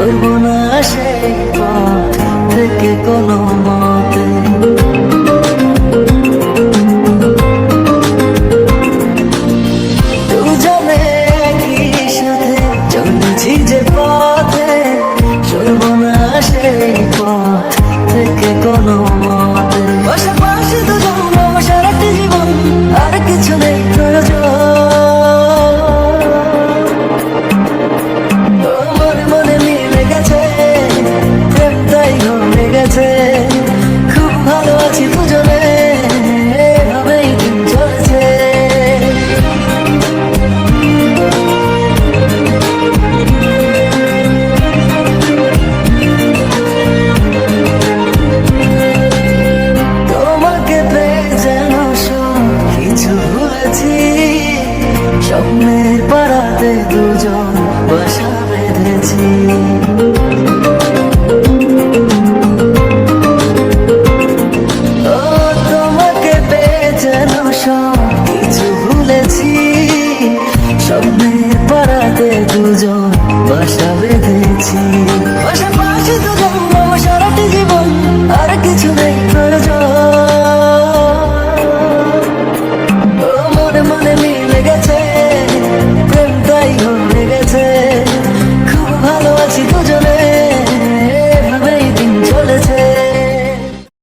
সরবো না সেই পথ থেকে কোনো মতে। দুজনে একই সাথে চলছি যে পথে, সরবো না সেই পথ থেকে কোনো মতে। পাশাপাশি দুজন সারাটি জীবন, আর কিছু নেই প্রয়োজন। খুব ভালো আছি দুজনে, এভাবেই দিন চলছে। তোমাকে পেয়ে যেন সব কিছু ভুলেছি, স্বপ্নের পাড়াতে দুজন বাসা বেঁধেছি।